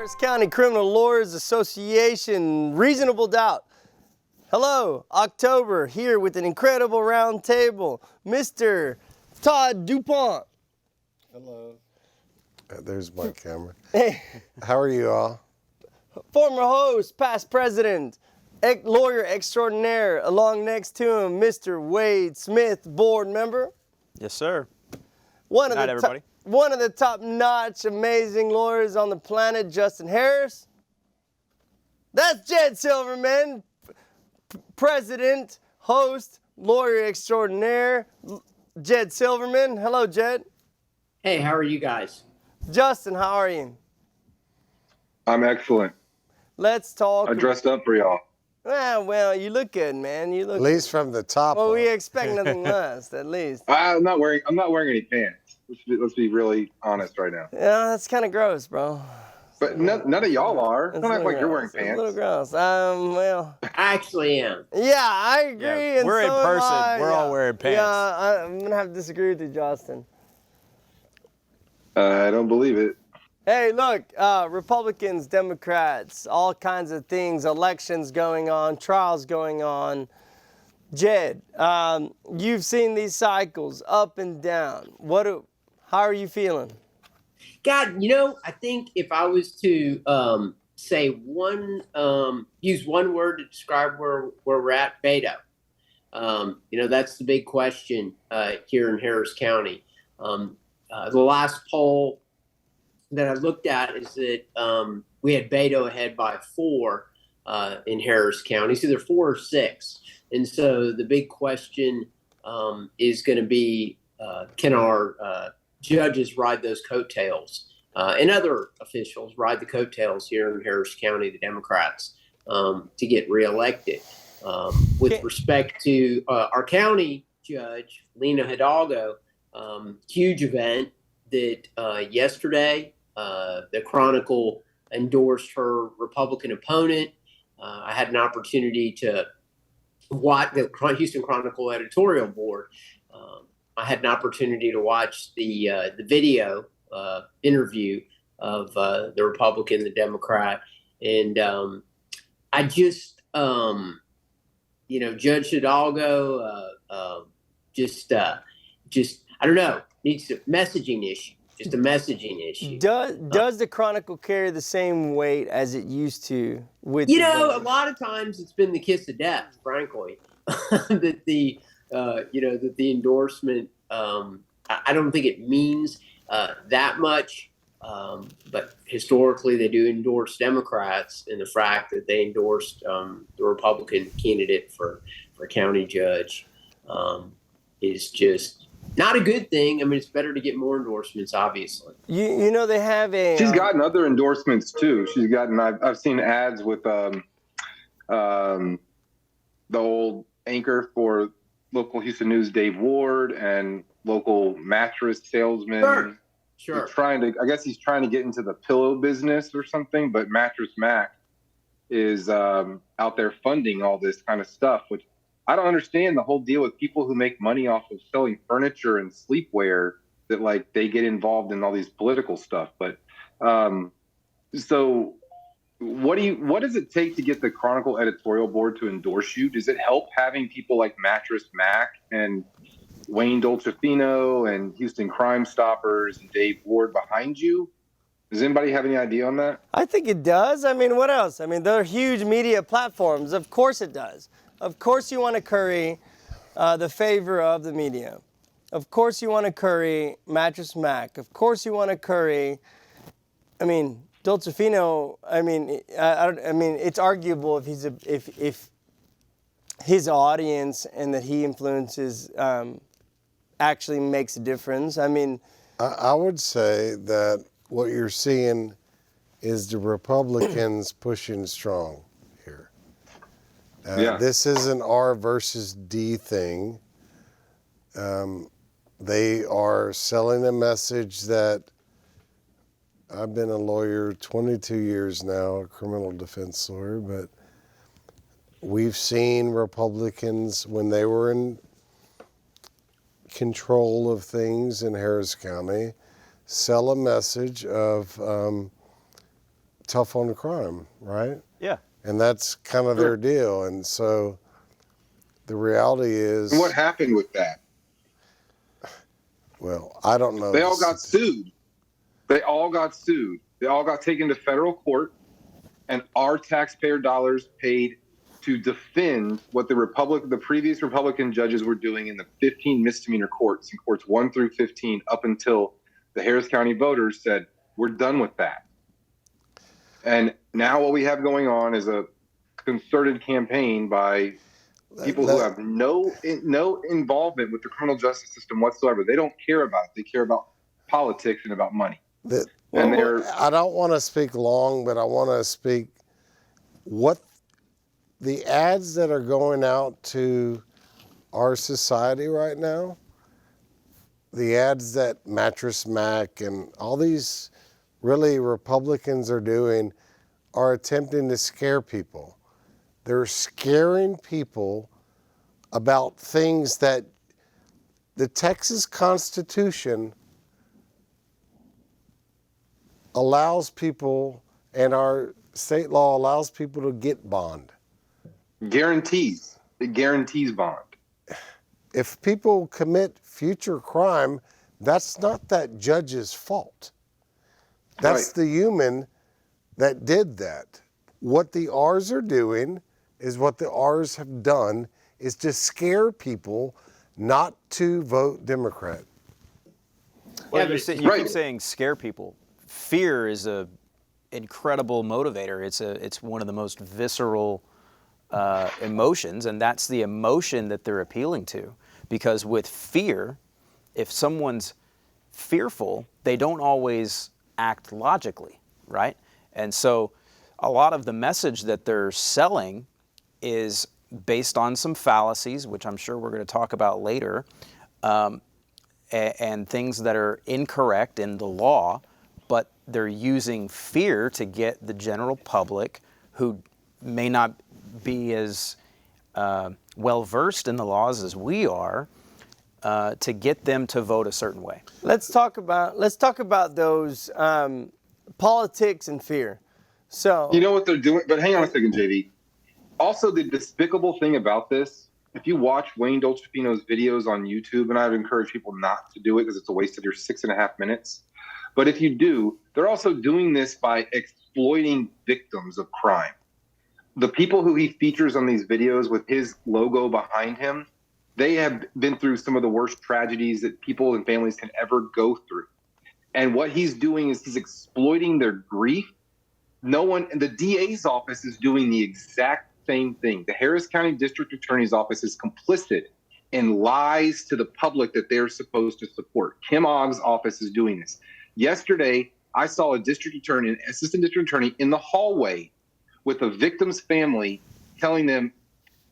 Harris County Criminal Lawyers Association, Reasonable Doubt. Hello, October, here with an incredible round table, Mr. Todd DuPont. Hello. There's my camera. Hey. How are you all? Former host, past president, lawyer extraordinaire, along next to him, Mr. Wade Smith, board member. Yes, sir. One Good night, everybody. One of the top-notch, amazing lawyers on the planet, Justin Harris. That's Jed Silverman, president, host, lawyer extraordinaire, Jed Silverman. Hello, Jed. Hey, how are you guys? Justin, how are you? I'm excellent. Let's talk. I dressed up for y'all. Well, you look good, man. You look. At least from the top. Well, up. we expect nothing less, at least. I'm not wearing any pants. Let's be really honest right now. Yeah, that's kind of gross, bro. But none of y'all are. It's Don't act like you're wearing It's a pants. little gross. Well. I actually am. Yeah, I agree. Yeah, and we're in so am person. I. We're all wearing pants. Yeah, I'm gonna have to disagree with you, Justin. I don't believe it. Hey, look, Republicans, Democrats, all kinds of things, elections going on, trials going on. Jed, you've seen these cycles up and down. How are you feeling? God, I think if I was to say use one word to describe where we're at, Beto. That's the big question here in Harris County. The last poll that I looked at is that we had Beto ahead by 4 in Harris County. It's either 4 or 6. And so the big question is going to be, can our judges ride those coattails and other officials ride the coattails here in Harris County, the Democrats, to get reelected? With respect to our county judge, Lena Hidalgo, huge event that yesterday the Chronicle endorsed her Republican opponent. I had an opportunity to watch the Houston Chronicle editorial board. I had an opportunity to watch the video interview of the Republican, the Democrat, and I just, Judge Hidalgo, just I don't know, needs a messaging issue. Just a messaging issue. Does the Chronicle carry the same weight as it used to? With a lot of times it's been the kiss of death, frankly. that the endorsement. I don't think it means that much, but historically they do endorse Democrats, and the fact that they endorsed the Republican candidate for county judge is just not a good thing. I mean, it's better to get more endorsements, obviously. They have a. She's gotten other endorsements too. She's gotten. I've seen ads with the old anchor for local Houston News, Dave Ward, and local mattress salesman. Sure. I guess he's trying to get into the pillow business or something. But Mattress Mac is out there funding all this kind of stuff, which. I don't understand the whole deal with people who make money off of selling furniture and sleepwear that they get involved in all these political stuff. But so what does it take to get the Chronicle editorial board to endorse you? Does it help having people like Mattress Mac and Wayne Dolcefino and Houston Crime Stoppers and Dave Ward behind you? Does anybody have any idea on that? I think it does. I mean, what else? I mean, they're huge media platforms. Of course it does. Of course you want to curry the favor of the media. Of course you want to curry Mattress Mac. Of course you want to curry, Dolcefino. I mean, it's arguable if his audience and that he influences actually makes a difference. I mean, I would say that what you're seeing is the Republicans pushing strong. This is an R versus D thing. They are selling a message that I've been a lawyer 22 years now, a criminal defense lawyer, but we've seen Republicans when they were in control of things in Harris County sell a message of tough on crime, right? Yeah. And that's kind of their deal. And so the reality is, And what happened with that? well, I don't know. They all got sued. They all got sued. They all got taken to federal court, and our taxpayer dollars paid to defend what the previous Republican judges were doing in the 15 misdemeanor courts, in courts 1 through 15, up until the Harris County voters said, we're done with that. And now what we have going on is a concerted campaign by people who have no involvement with the criminal justice system whatsoever. They don't care about it. They care about politics and about money. I don't want to speak long, but I want to speak what the ads that are going out to our society right now, the ads that Mattress Mac and all these really Republicans are doing are attempting to scare people. They're scaring people about things that the Texas Constitution allows people, and our state law allows people to get bond. Guarantees. It guarantees bond. If people commit future crime, that's not that judge's fault. That's Right. the human that did that. What the R's are doing is what the R's have done is to scare people not to vote Democrat. Well, Yeah, you right. keep saying scare people. Fear is a incredible motivator. It's one of the most visceral emotions, and that's the emotion that they're appealing to. Because with fear, if someone's fearful, they don't always act logically, right? And so a lot of the message that they're selling is based on some fallacies, which I'm sure we're going to talk about later, and things that are incorrect in the law, but they're using fear to get the general public who may not be as well versed in the laws as we are, to get them to vote a certain way. Let's talk about those politics and fear. So You know what they're doing? But hang on a second, JD. Also, the despicable thing about this, if you watch Wayne Dolcefino's videos on YouTube, and I would encourage people not to do it because it's a waste of your 6.5 minutes. But if you do, they're also doing this by exploiting victims of crime. The people who he features on these videos with his logo behind him, they have been through some of the worst tragedies that people and families can ever go through. And what he's doing is he's exploiting their grief. The DA's office is doing the exact same thing. The Harris County District Attorney's Office is complicit in lies to the public that they're supposed to support. Kim Ogg's office is doing this. Yesterday, I saw an assistant district attorney in the hallway with a victim's family telling them,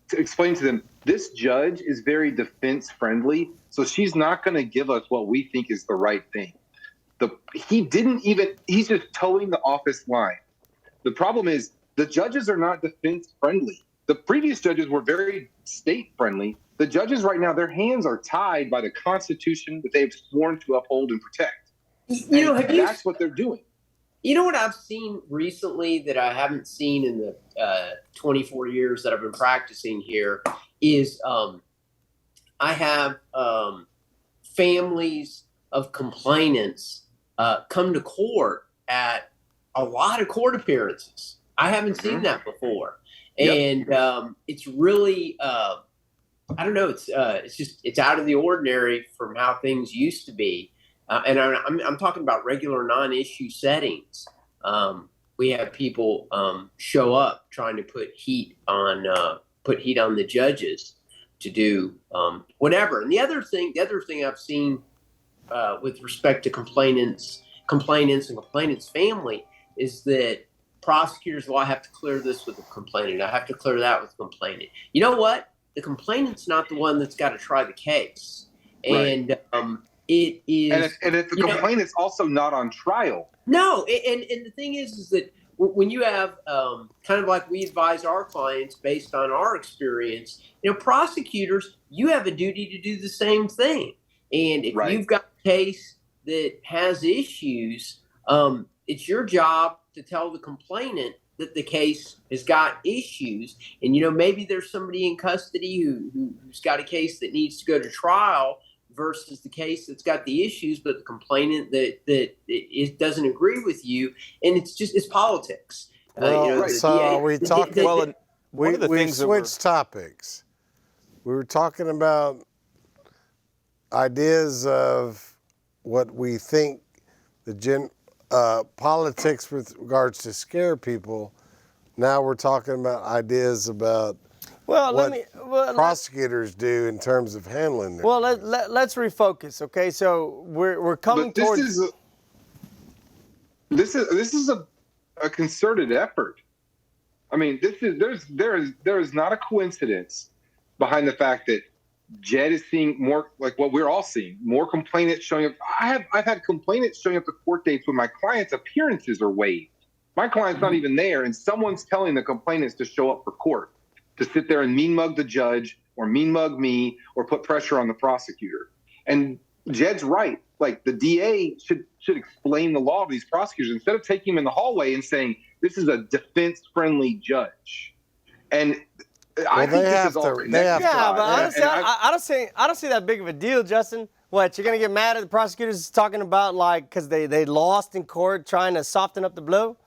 to explain to them, this judge is very defense friendly, so she's not going to give us what we think is the right thing. He's just towing the office line. The problem is the judges are not defense friendly. The previous judges were very state friendly. The judges right now, their hands are tied by the Constitution that they've sworn to uphold and protect. That's what they're doing. You know what I've seen recently that I haven't seen in the 24 years that I've been practicing here is I have families of complainants come to court at a lot of court appearances. I haven't seen that before. Yep. And it's really, I don't know, it's out of the ordinary from how things used to be. And I'm talking about regular non-issue settings. We have people show up trying to put heat on the judges to do whatever. And the other thing I've seen with respect to complainants and complainants' family is that prosecutors, well, I have to clear this with the complainant. I have to clear that with the complainant. You know what? The complainant's not the one that's got to try the case. And it is. And if the complainant's also not on trial. No. And the thing is that when you have kind of like we advise our clients based on our experience, prosecutors, you have a duty to do the same thing. And if you've got a case that has issues, it's your job to tell the complainant that the case has got issues, and maybe there's somebody in custody who's got a case that needs to go to trial versus the case that's got the issues, but the complainant that it doesn't agree with you, and it's politics. Well, so we talking. Well, one of the we things that we're- switched topics. We were talking about ideas of what we think the politics with regards to scare people. Now we're talking about ideas about what prosecutors do in terms of handling their case. Let's refocus. Okay, so we're coming But towards. This is a concerted effort. I mean, there is not a coincidence behind the fact that Jed is seeing more, like what we're all seeing, more complainants showing up. I've had complainants showing up to court dates when my clients' appearances are waived. My client's not even there, and someone's telling the complainants to show up for court, to sit there and mean mug the judge or mean mug me or put pressure on the prosecutor. And Jed's right. Like, the DA should explain the law to these prosecutors instead of taking them in the hallway and saying, this is a defense-friendly judge. And I think this is all they have Yeah, to. but honestly, I don't see that big of a deal, Justin. What, you're gonna get mad at the prosecutors talking about, like, because they lost in court trying to soften up the blow?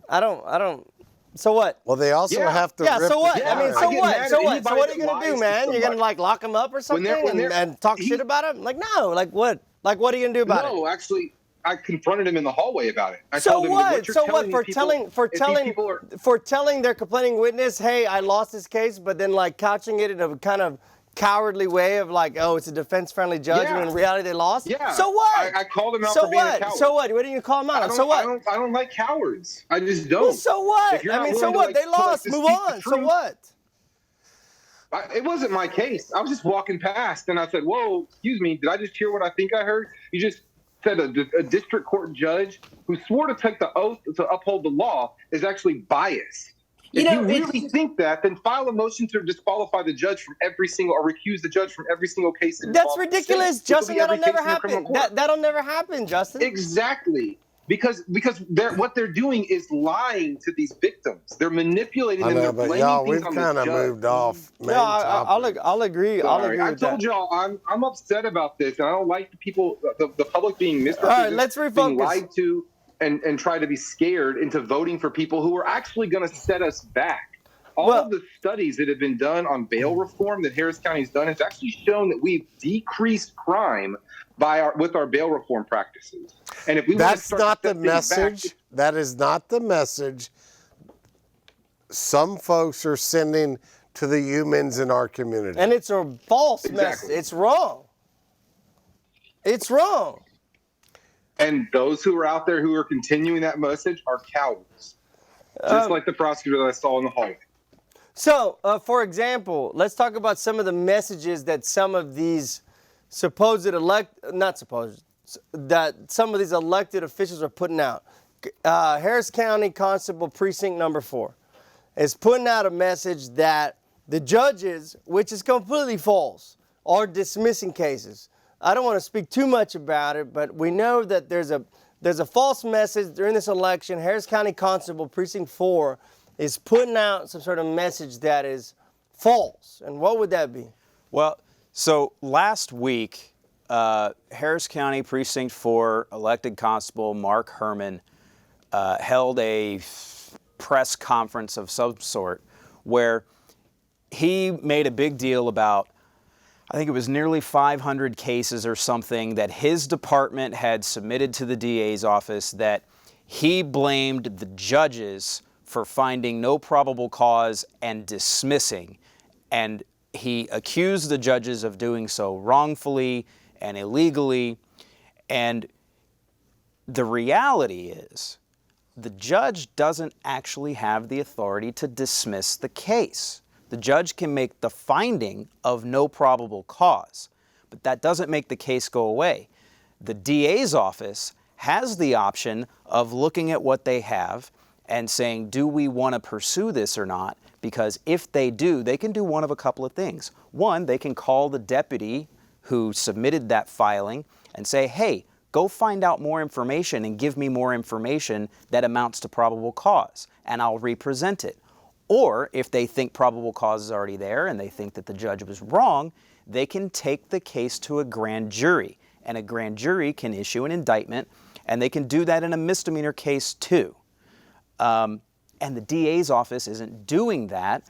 I don't. So what? Well, they also have to. Yeah. rip So what? the I mean, guy. so I get what? mad So at what? So what are anybody you gonna that do, lies man? to You're gonna somebody. like lock him up or something they're- and talk shit about him? Like, no. Like what? Like what are you gonna do about it? No, actually, I confronted him in the hallway about it. I So told him, what? you're So what? these For people- telling if these people are- for telling their complaining witness, hey, I lost this case, but then like couching it in a kind of cowardly way of like, oh, it's a defense-friendly judge, Yeah. when in reality they lost. Yeah. So what? I called him out so for being a what? coward. So what? What do you call him out? I on? don't, So what? I don't like cowards. I just don't. Well, so what? If you're I not mean, so willing to, what? like, They to, like, lost. to Move speak the on. So truth. what? It wasn't my case. I was just walking past, and I said, whoa, excuse me, did I just hear what I think I heard? You just said a district court judge who swore to take the oath to uphold the law is actually biased. If you really think that, then file a motion to disqualify the judge from every single, or recuse the judge from every single case. That's ridiculous, Justin. That'll never happen. That That'll never happen, Justin. Exactly. Because what they're doing is lying to these victims. They're manipulating I them. know, They're but blaming y'all, things we've on the kind of judge. moved off. Main No, I'll topic. agree. I'll agree I with told that. y'all I'm upset about this, and I don't like the people, the public being misrepresented, All right, let's being refocus. lied to, and try to be scared into voting for people who are actually going to set us back. All of the studies that have been done on bail reform that Harris County has done has actually shown that we've decreased crime with our bail reform practices. And if we That's want to not start the to set things message. That is not the message some folks are sending to the humans in our community. And it's a false Exactly. message. It's wrong. It's wrong. And those who are out there who are continuing that message are cowards, just like the prosecutor that I saw in the hallway. So, for example, let's talk about some of the messages that some of these some of these elected officials are putting out. Harris County Constable Precinct Number 4 is putting out a message that the judges, which is completely false, are dismissing cases. I don't want to speak too much about it, but we know that there's a false message during this election. Harris County Constable Precinct 4 is putting out some sort of message that is false. And what would that be? Well, so last week, Harris County Precinct 4 elected constable Mark Herman held a press conference of some sort where he made a big deal about, I think it was nearly 500 cases or something that his department had submitted to the DA's office that he blamed the judges for finding no probable cause and dismissing. And he accused the judges of doing so wrongfully and illegally. And the reality is, the judge doesn't actually have the authority to dismiss the case. The judge can make the finding of no probable cause, but that doesn't make the case go away. The DA's office has the option of looking at what they have and saying, do we want to pursue this or not? Because if they do, they can do one of a couple of things. One, they can call the deputy who submitted that filing and say, hey, go find out more information and give me more information that amounts to probable cause, and I'll represent it. Or if they think probable cause is already there and they think that the judge was wrong, they can take the case to a grand jury, and a grand jury can issue an indictment, and they can do that in a misdemeanor case too. And the DA's office isn't doing that.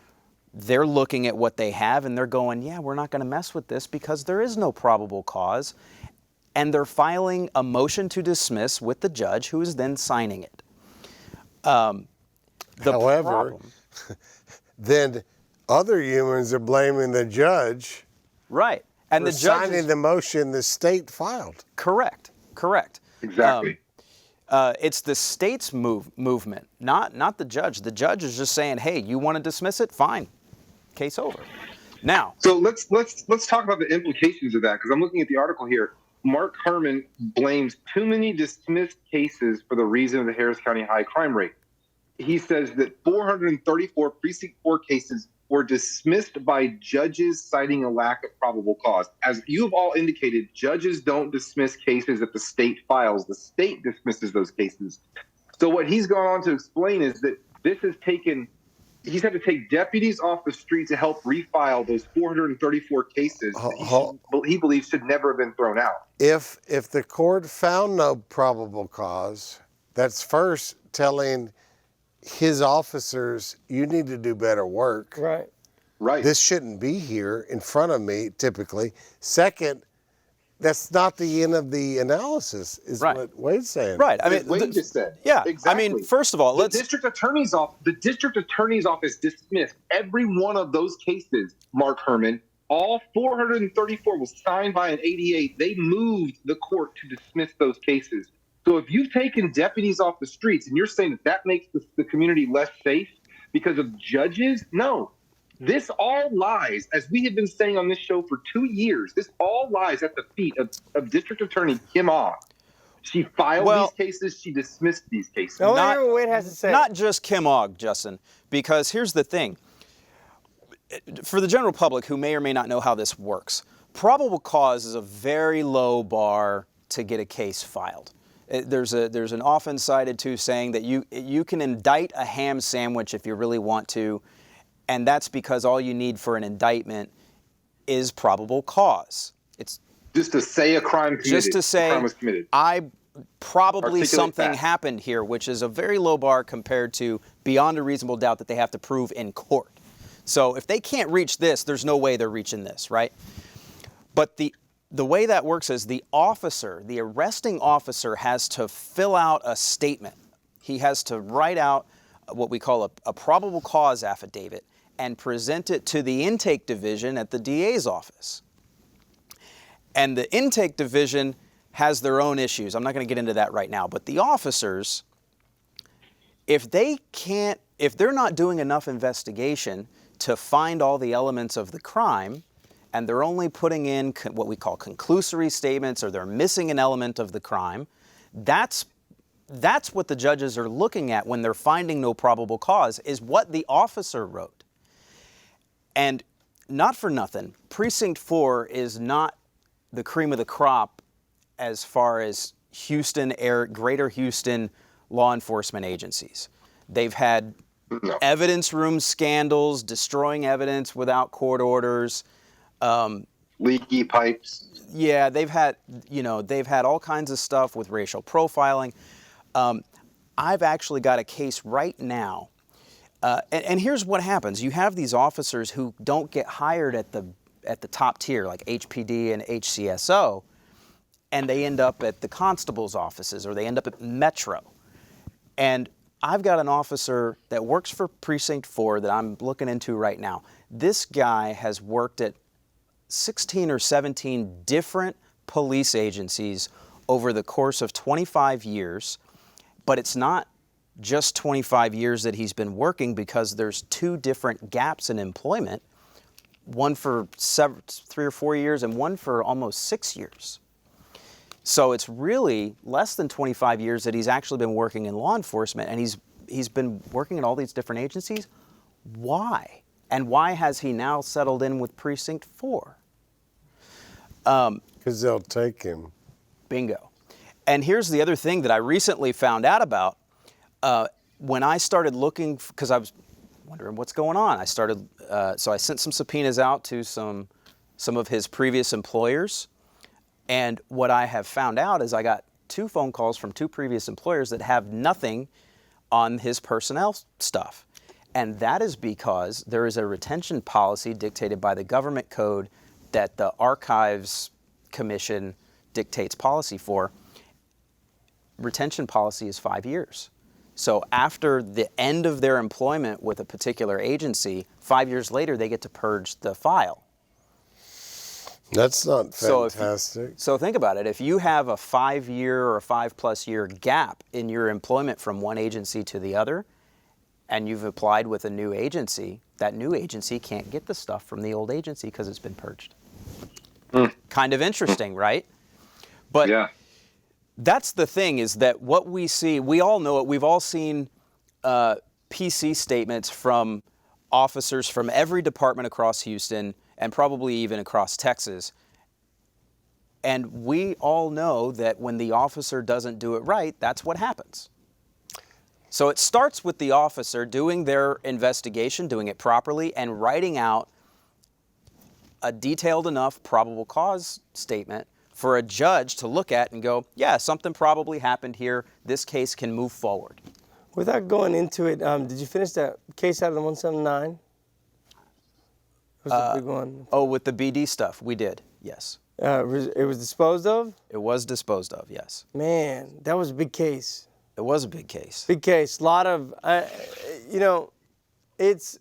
They're looking at what they have and they're going, yeah, we're not going to mess with this because there is no probable cause. And they're filing a motion to dismiss with the judge, who is then signing it. However, then other humans are blaming the judge. Right. And for the judge signing the motion the state filed. Correct. Exactly. It's the state's movement, not the judge. The judge is just saying, hey, you want to dismiss it? Fine. Case over. Now. So let's talk about the implications of that, because I'm looking at the article here. Mark Herman blames too many dismissed cases for the reason of the Harris County high crime rate. He says that 434 Precinct 4 cases were dismissed by judges citing a lack of probable cause. As you have all indicated, judges don't dismiss cases that the state files. The state dismisses those cases. So what he's gone on to explain is that this has taken, he's had to take deputies off the street to help refile those 434 cases that he believes should never have been thrown out. If the court found no probable cause, that's first telling his officers, you need to do better work. Right. This shouldn't be here in front of me, typically. Second, that's not the end of the analysis, is Right. what Wade's saying. Right. I mean, Wade just said. Yeah. Exactly. I mean, first of all, the district attorney's office dismissed every one of those cases, Mark Herman. All 434 was signed by an 88. They moved the court to dismiss those cases. So if you've taken deputies off the streets and you're saying that that makes the community less safe because of judges, no. This all lies, as we have been saying on this show for 2 years, this all lies at the feet of District Attorney Kim Ogg. She filed these cases. She dismissed these cases. Now, let me hear what Wade has to say. Not just Kim Ogg, Justin, because here's the thing. For the general public who may or may not know how this works, probable cause is a very low bar to get a case filed. There's an often cited too saying that you can indict a ham sandwich if you really want to, and that's because all you need for an indictment is probable cause. It's just to say a crime committed. Just to say, crime was committed. Probably Articulate something that. happened here, which is a very low bar compared to beyond a reasonable doubt that they have to prove in court. So if they can't reach this, there's no way they're reaching this, right? But the way that works is the arresting officer has to fill out a statement. He has to write out what we call a probable cause affidavit and present it to the intake division at the DA's office. And the intake division has their own issues. I'm not going to get into that right now, but the officers, if they're not doing enough investigation to find all the elements of the crime, and they're only putting in what we call conclusory statements, or they're missing an element of the crime, that's what the judges are looking at when they're finding no probable cause, is what the officer wrote. And not for nothing, Precinct 4 is not the cream of the crop as far as Greater Houston law enforcement agencies. They've had evidence room scandals, destroying evidence without court orders. Leaky pipes. Yeah, they've had all kinds of stuff with racial profiling. I've actually got a case right now. And here's what happens. You have these officers who don't get hired at the top tier, like HPD and HCSO, and they end up at the constable's offices, or they end up at Metro. And I've got an officer that works for Precinct 4 that I'm looking into right now. This guy has worked at 16 or 17 different police agencies over the course of 25 years, but it's not just 25 years that he's been working, because there's 2 different gaps in employment, one for 3 or 4 years and one for almost 6 years. So it's really less than 25 years that he's actually been working in law enforcement, and he's been working at all these different agencies. Why? And why has he now settled in with Precinct 4? Because they'll take him. Bingo. And here's the other thing that I recently found out about. When I started looking, because I was wondering what's going on, so I sent some subpoenas out to some of his previous employers. And what I have found out is I got 2 phone calls from 2 previous employers that have nothing on his personnel stuff. And that is because there is a retention policy dictated by the government code that the Archives Commission dictates policy for. Retention policy is 5 years. So after the end of their employment with a particular agency, 5 years later, they get to purge the file. That's not fantastic. So think about it. If you have a 5-year or a 5+ year gap in your employment from one agency to the other, and you've applied with a new agency, that new agency can't get the stuff from the old agency because it's been purged. Kind of interesting, right? But Yeah. that's the thing, is that what we see, we all know it. We've all seen PC statements from officers from every department across Houston and probably even across Texas. And we all know that when the officer doesn't do it right, that's what happens. So it starts with the officer doing their investigation, doing it properly, and writing out a detailed enough probable cause statement for a judge to look at and go, yeah, something probably happened here. This case can move forward. Without going into it, did you finish that case out of the 179? Was the big one? Oh, with the BD stuff, we did, yes. It was disposed of? It was disposed of, yes. Man, that was a big case. It was a big case. Big case. A lot of, it's,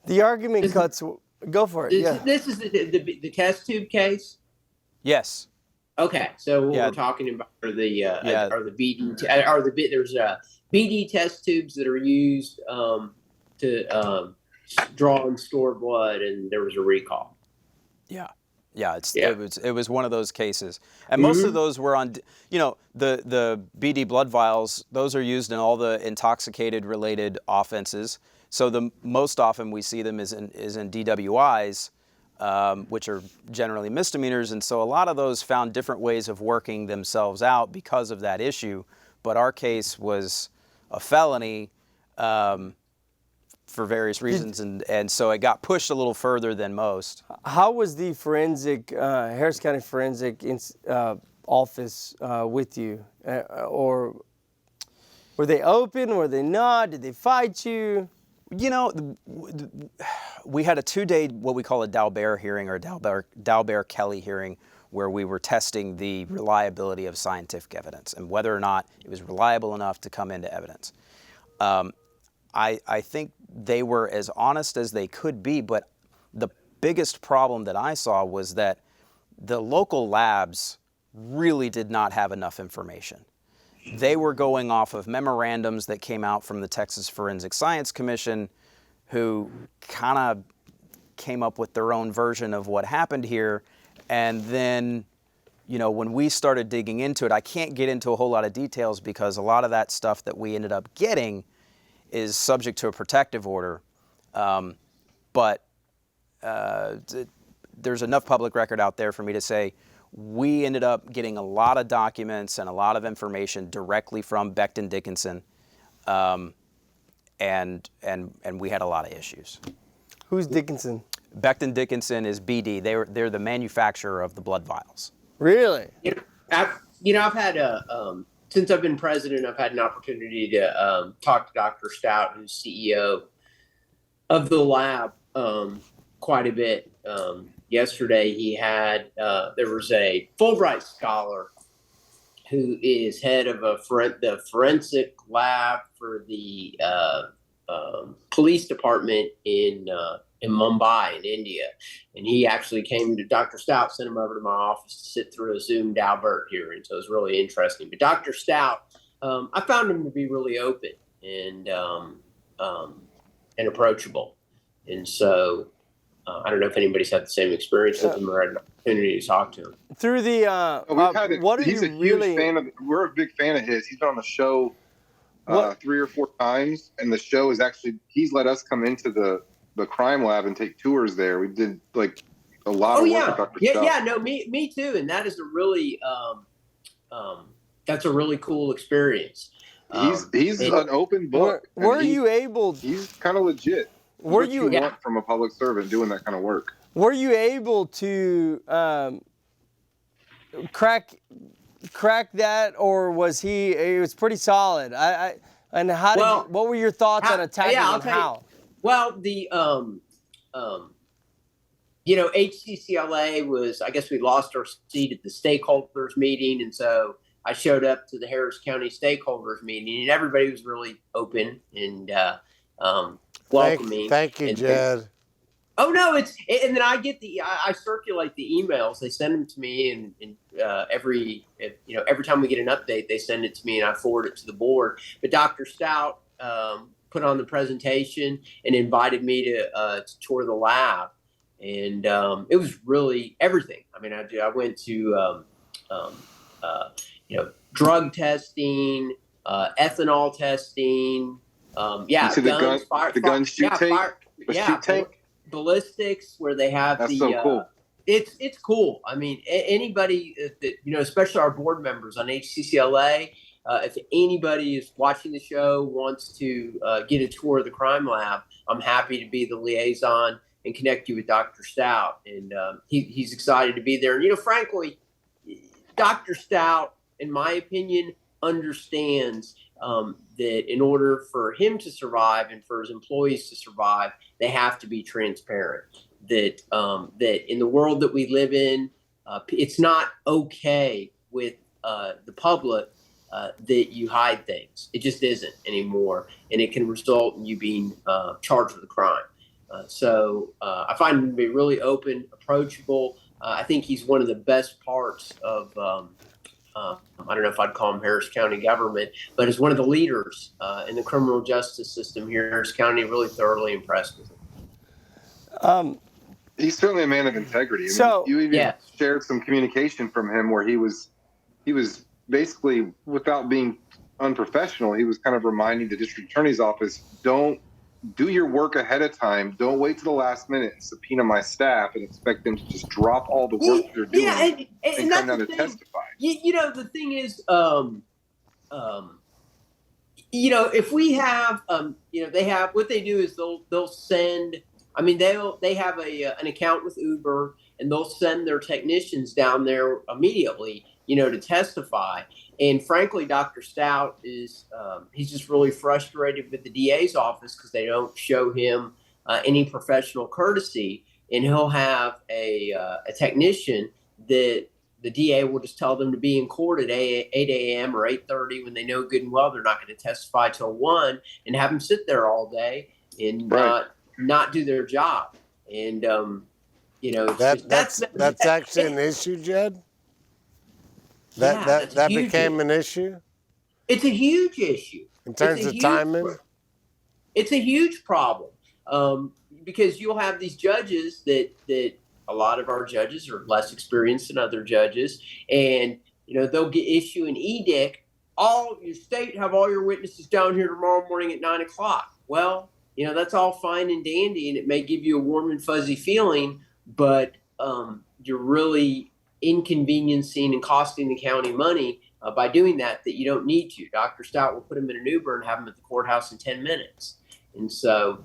the argument cuts, go for it, yeah. This is the test tube case? Yes. Okay, so what Yeah. we're talking about are the Yeah. are the BD there's BD test tubes that are used to draw and store blood, and there was a recall. Yeah. Yeah, Yeah. it was one of those cases. And most of those were on, the BD blood vials, those are used in all the intoxicated related offenses. So the most often we see them is in DWIs, which are generally misdemeanors. And so a lot of those found different ways of working themselves out because of that issue. But our case was a felony for various reasons. And so it got pushed a little further than most. How was the Harris County Forensic office with you? Or were they open? Were they not? Did they fight you? We had a 2-day, what we call a Dalbert hearing, or Dalbert-Kelly hearing, where we were testing the reliability of scientific evidence and whether or not it was reliable enough to come into evidence. I think they were as honest as they could be, but the biggest problem that I saw was that the local labs really did not have enough information. They were going off of memorandums that came out from the Texas Forensic Science Commission, who kind of came up with their own version of what happened here. And then, when we started digging into it, I can't get into a whole lot of details because a lot of that stuff that we ended up getting is subject to a protective order. But there's enough public record out there for me to say we ended up getting a lot of documents and a lot of information directly from Becton Dickinson, and we had a lot of issues. Who's Dickinson? Becton Dickinson is BD. They're the manufacturer of the blood vials. Really? I've had since I've been president, I've had an opportunity to talk to Dr. Stout, who's CEO of the lab, quite a bit. Yesterday, he had there was a Fulbright scholar who is head of the forensic lab for the police department in Mumbai, in India. And he actually came to Dr. Stout, sent him over to my office to sit through a Zoom Dalbert hearing. So it was really interesting. But Dr. Stout, I found him to be really open and approachable. And so I don't know if anybody's had the same experience with him or had an opportunity to talk to him. Through the, We're a big fan of his. He's been on the show 3 or 4 times, and the show is actually, he's let us come into the crime lab and take tours there. We did a lot Oh of work yeah, with Dr. yeah, Stout. yeah. No, me too. And that is a really that's a really cool experience. He's an open book. Were and you able? He's kind of legit. That's Were what you you? want from a public servant doing that kind of work. Were you able to crack that, or was he? It was pretty solid. And how did? Well, What were your thoughts on attacking I'll and tell you. how? Well, the you know, HCCLA was, I guess we lost our seat at the stakeholders meeting. And so I showed up to the Harris County stakeholders meeting, and everybody was really open and welcoming. Thank you, Jed. Oh no, and then I get I circulate the emails. They send them to me, and every time we get an update, they send it to me, and I forward it to the board. But Dr. Stout put on the presentation and invited me to tour the lab, and it was really everything. I mean, I went to drug testing, ethanol testing. You see the gun shoot tank? Ballistics, where they have That's so cool. It's cool. I mean, anybody that, especially our board members on HCCLA, if anybody is watching the show, wants to get a tour of the crime lab, I'm happy to be the liaison and connect you with Dr. Stout. And he's excited to be there. And, frankly, Dr. Stout, in my opinion, understands that in order for him to survive and for his employees to survive, they have to be transparent. That in the world that we live in, it's not okay with the public that you hide things. It just isn't anymore, and it can result in you being charged with a crime. So I find him to be really open, approachable. I think he's one of the best parts of I don't know if I'd call him Harris County government, but as one of the leaders in the criminal justice system here in Harris County, really thoroughly impressed with him. He's certainly a man of integrity. You even shared some communication from him where he was basically, without being unprofessional, he was kind of reminding the district attorney's office, don't do your work ahead of time. Don't wait to the last minute and subpoena my staff and expect them to just drop all the work they're doing and come down to testify. The thing is, if we have, they have, what they do is they'll send, they have an account with Uber, and they'll send their technicians down there immediately, to testify. And frankly, Dr. Stout is, he's just really frustrated with the DA's office because they don't show him any professional courtesy. And he'll have a technician that the DA will just tell them to be in court at 8 a.m. or 8:30 when they know good and well they're not going to testify till 1, and have them sit there all day and not do their job. And, that's actually an issue, Jed? That became an issue? It's a huge issue. In terms of timing? It's a huge problem because you'll have these judges that a lot of our judges are less experienced than other judges, and they'll issue an edict. All your state have all your witnesses down here tomorrow morning at 9 o'clock. Well, that's all fine and dandy, and it may give you a warm and fuzzy feeling, but you're really inconveniencing and costing the county money by doing that you don't need to. Dr. Stout will put him in an Uber and have him at the courthouse in 10 minutes. And so,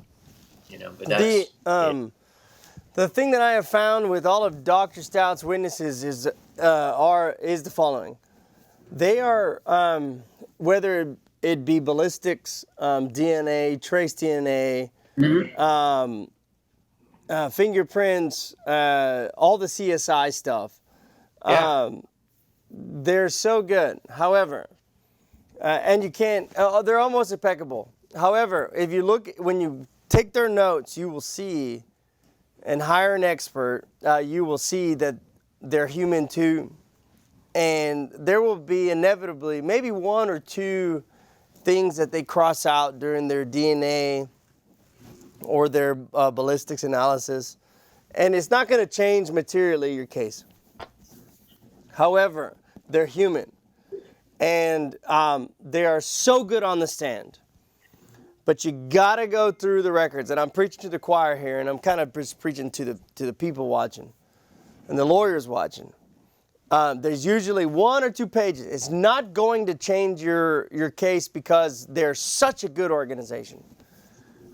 but that's the thing that I have found with all of Dr. Stout's witnesses is the following. They are, whether it be ballistics, DNA, trace DNA, fingerprints, all the CSI stuff. They're so good. However, and you can't, they're almost impeccable. However, if you look, when you take their notes, you will see, and hire an expert, you will see that they're human too. And there will be inevitably maybe 1 or 2 things that they cross out during their DNA or their ballistics analysis. And it's not going to change materially your case. However, they're human. And they are so good on the stand. But you gotta go through the records, and I'm preaching to the choir here, and I'm kind of just preaching to the people watching. and the lawyer's watching, there's usually 1 or 2 pages. It's not going to change your case because they're such a good organization.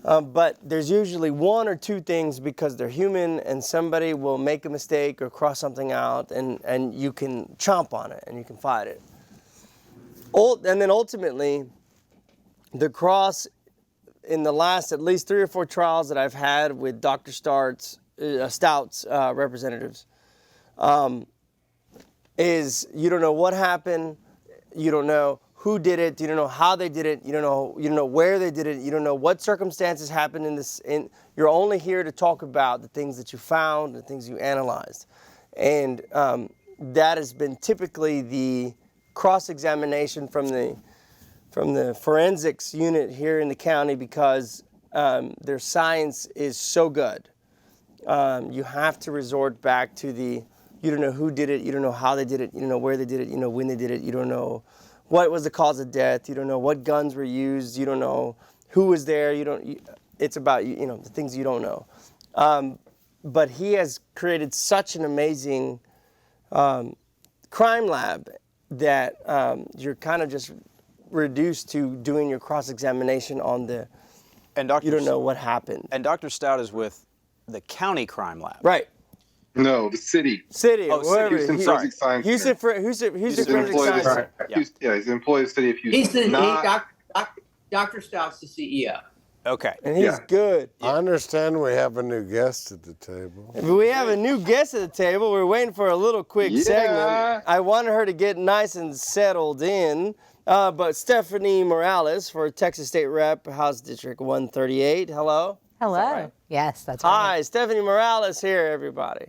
But there's usually 1 or 2 things because they're human and somebody will make a mistake or cross something out and you can chomp on it and you can fight it. And then ultimately, the cross in the last at least 3 or 4 trials that I've had with Dr. Stout's representatives, is you don't know what happened, you don't know who did it, you don't know how they did it, you don't know where they did it, you don't know what circumstances happened in this. You're only here to talk about the things that you found, the things you analyzed, and that has been typically the cross-examination from the forensics unit here in the county because their science is so good. You have to resort back to you don't know who did it, you don't know how they did it, you don't know where they did it, you know when they did it, you don't know what was the cause of death, you don't know what guns were used, you don't know who was there, it's about the things you don't know. But he has created such an amazing crime lab that you're kind of just reduced to doing your cross-examination on you don't know what happened. And Dr. Stout is with the county crime lab. Right. No, the city. Wherever. Houston Forensic Science. Houston Forensic Science. Right. Yeah, he's an employee of the city of Houston. Dr. Stout's the CEO. Okay. And he's good. I understand we have a new guest at the table. We have a new guest at the table. We're waiting for a little quick segment. I wanted her to get nice and settled in. But Stephanie Morales for Texas State Rep, House District 138. Hello. Hello. Right? Yes, that's Hi, right. Stephanie Morales here, everybody.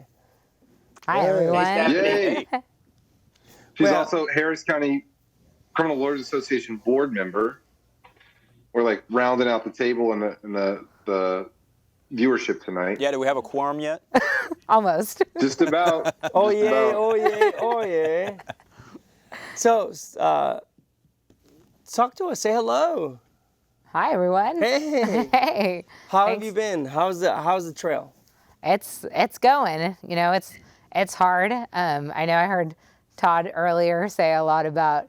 Hi, everyone. Yay. She's Well- also Harris County Criminal Lawyers Association board member. We're like rounding out the table in the viewership tonight. Yeah, do we have a quorum yet? Almost. Just about. Oh Just yeah, about. oh yeah, oh yeah. So, talk to us. Say hello. Hi, everyone. Hey. Hey. How Thanks. have you been? How's the trail? It's going. It's hard. I know I heard Todd earlier say a lot about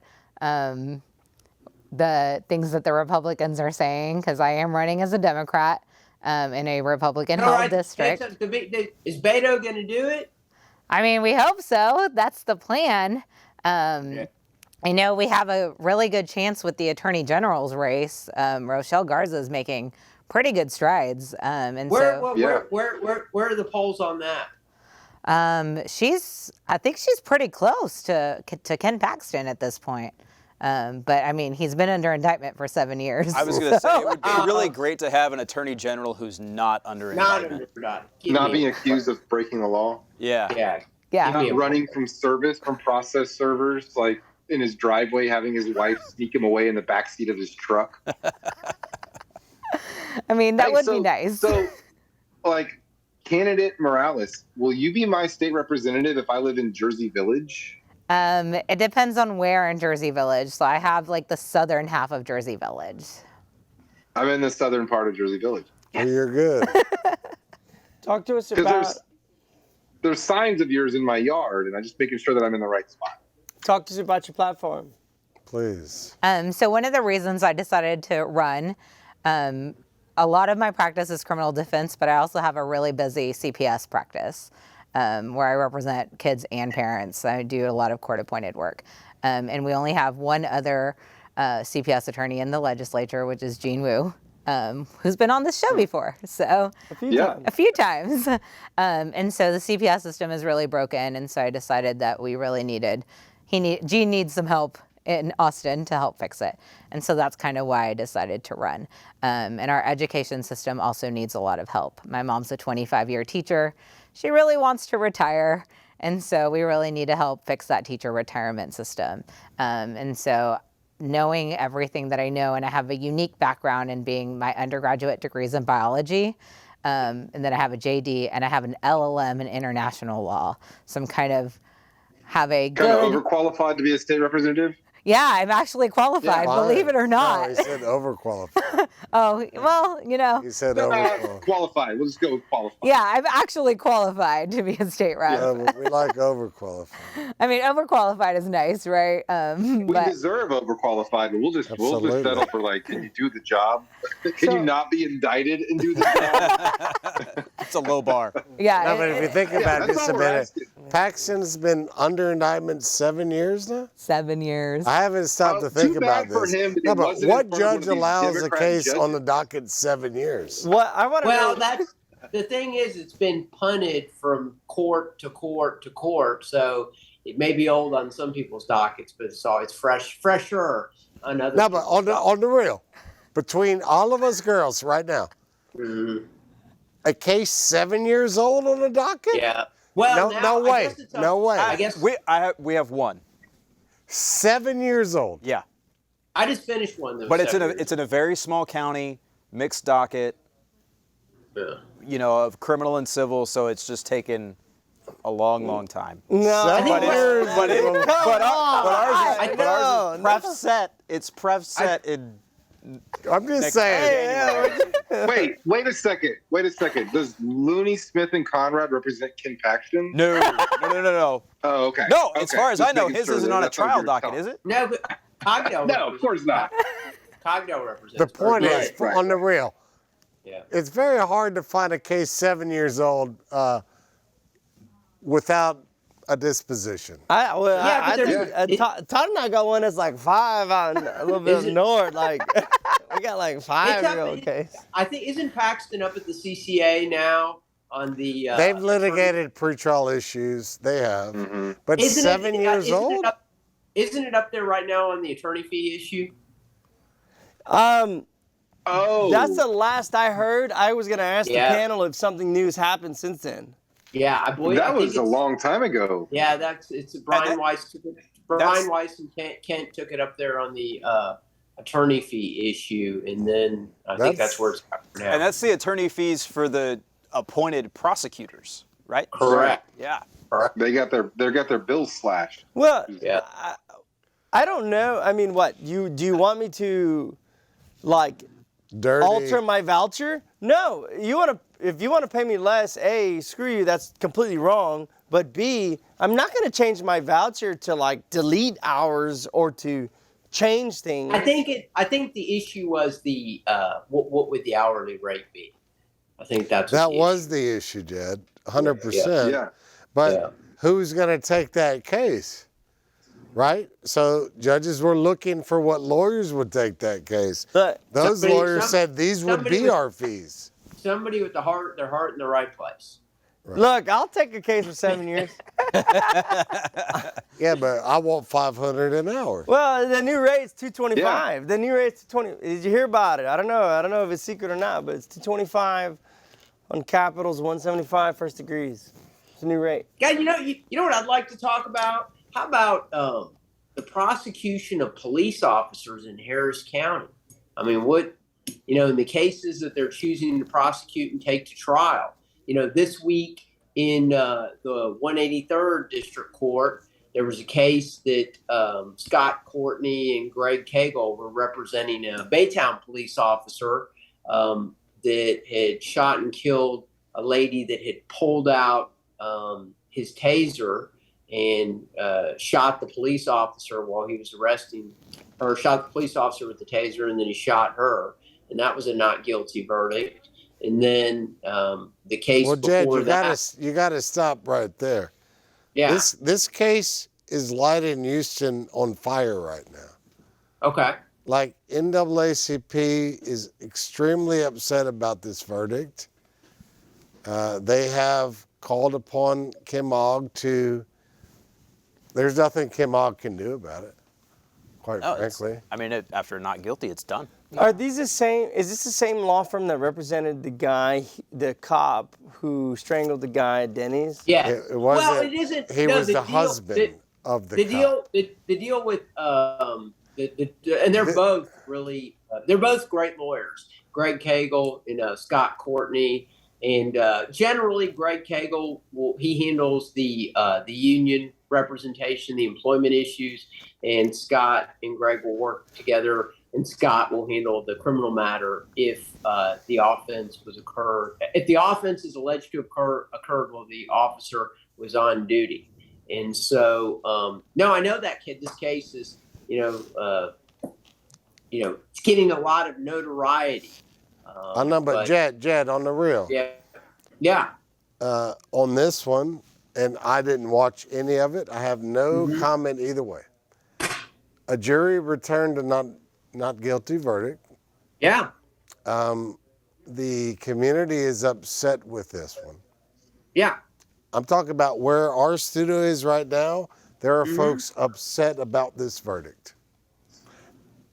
the things that the Republicans are saying because I am running as a Democrat in a Republican-held district. Is Beto going to do it? I mean, we hope so. That's the plan. I know we have a really good chance with the Attorney General's race. Rochelle Garza is making pretty good strides, Where are the polls on that? I think she's pretty close to Ken Paxton at this point. But I mean, he's been under indictment for 7 years. I was going to say, it would be really great to have an attorney general who's not under indictment. Not being accused of breaking the law. Yeah. Yeah. Not running from process servers, like in his driveway, having his wife sneak him away in the backseat of his truck. I mean, that Hey, would be nice. So, like, candidate Morales, will you be my state representative if I live in Jersey Village? It depends on where in Jersey Village. So I have like the southern half of Jersey Village. I'm in the southern part of Jersey Village. Well, you're good. Talk to us Because about. there's signs of yours in my yard, and I'm just making sure that I'm in the right spot. Talk to us about your platform. Please. So one of the reasons I decided to run, a lot of my practice is criminal defense, but I also have a really busy CPS practice where I represent kids and parents. I do a lot of court-appointed work. And we only have one other CPS attorney in the legislature, which is Jean Wu, who's been on this show before. So a few times. And so the CPS system is really broken. And so I decided that we really Jean needs some help in Austin to help fix it. And so that's kind of why I decided to run. And our education system also needs a lot of help. My mom's a 25-year teacher. She really wants to retire. And so we really need to help fix that teacher retirement system. And so knowing everything that I know, and I have a unique background in being my undergraduate degrees in biology, and then I have a JD, and I have an LLM in international law. So I'm kind of have a good... Kind of overqualified to be a state representative? Yeah, I'm actually qualified, believe it or not. No, he said overqualified. Oh, well, He said overqualified. Qualified. We'll just go with qualified. yeah, I'm actually qualified to be a state rep. We like overqualified. I mean, overqualified is nice, right? We But deserve overqualified, but we'll just Absolutely. settle for like, can you do the job? Can you not be indicted and do the job? It's a low bar. yeah, No, but if you think about it that's just a all we're minute, asking. Paxton's been under indictment 7 years now? 7 years. I haven't stopped to Too think about bad for this. him that No, it but wasn't in what front of one judge of these allows a Democrat case on the judges. docket 7 years? What I want to Well, know. that's the thing is, it's been punted from court to court to court, so it may be old on some people's dockets, but it's fresher on other. No, but people's on the real, between all of us girls right now, Mhm. a case 7 years old on the docket? Yeah. Well, No- now, no I way. guess it's a- No way. I guess We have one. 7 years old. Yeah. I just finished one though. But it's in a very small county, mixed docket, of criminal and civil, so it's just taken a long time. No, 7 think years. But ours is No, pref set. It's pref set in. I'm just Next- saying. Wait a second. Does Looney, Smith, and Conrad represent Ken Paxton? No. Oh, okay. No, as Okay. far as I Just know, making his sure isn't that on a that's what trial you're docket, telling. is it? No, but Cogdell. No, of course not. Cogdell represents. The point Right, is, right. on the real, Yeah. it's very hard to find a case 7 years old without a disposition. Yeah, but I there's- think Todd and I got one that's like 5 on a little bit Is of it- north. Like we got like 5-year-old case. I think isn't Paxton up at the CCA now on the? They've litigated pretrial issues. They have. Mm-hmm. But Isn't 7 years old? Isn't it up there right now on the attorney fee issue? Oh, That's the last I heard. I was gonna ask Yeah. the panel if something new's happened since then. Yeah, I believe that I think was a it's- long time ago. Yeah, it's Brian that- Weiss took it. that's- Brian Weiss and Kent took it up there on the attorney fee issue, and then I think that's where it's at now. And that's the attorney fees for the appointed prosecutors, right? correct. Yeah. They got their bills slashed. Well, Yeah. I don't know. I mean, what do you want me to like Dirty. alter my voucher? No. If you want to pay me less, A, screw you, that's completely wrong. But B, I'm not going to change my voucher to like delete hours or to change things. I think the issue was the what would the hourly rate be? I think that's That the was the issue, Jed. 100%. Yeah. But Yeah. who's going to take that case? Right? So judges were looking for what lawyers would take that case. But Those Somebody- lawyers some- said these would somebody be with- our fees. somebody with their heart in the right place. look, I'll take a case for 7 years. Yeah, but I want 500 an hour. Well, the new rate's $225. The new rate's $220. Did you hear about it? I don't know if it's secret or not, but it's $225 on capitals, $175 first degrees. It's a new rate. Guys, you know what I'd like to talk about? How about the prosecution of police officers in Harris County? I mean, in the cases that they're choosing to prosecute and take to trial. This week in the 183rd District Court, there was a case that Scott Courtney and Greg Cagle were representing a Baytown police officer that had shot and killed a lady that had pulled out his taser and shot the police officer while he was arresting her, shot the police officer with the taser, and then he shot her. And that was a not guilty verdict. And then the case Well, Jed, before you gotta stop right there. yeah. This case is lighting Houston on fire right now. Okay. Like NAACP is extremely upset about this verdict. They have called upon Kim Ogg to. There's nothing Kim Ogg can do about it, quite No, it's- frankly. I mean, after not guilty, it's done. Are these the same? Is this the same law firm that represented the cop who strangled the guy at Denny's? Yeah. It well, wasn't. it isn't. He no, was the husband of the cop. The deal with and they're both really they're both great lawyers. Greg Cagle and Scott Courtney, and generally Greg Cagle he handles the union representation, the employment issues, and Scott and Greg will work together, and Scott will handle the criminal matter if the offense is alleged to have occurred while the officer was on duty. And so, no, I know that this case is, it's getting a lot of notoriety. I know, but Jed, on the real. Yeah. On this one, and I didn't watch any of it. I have no comment either way. A jury returned a not guilty verdict. Yeah. The community is upset with this one. Yeah. I'm talking about where our studio is right now. There are folks upset about this verdict.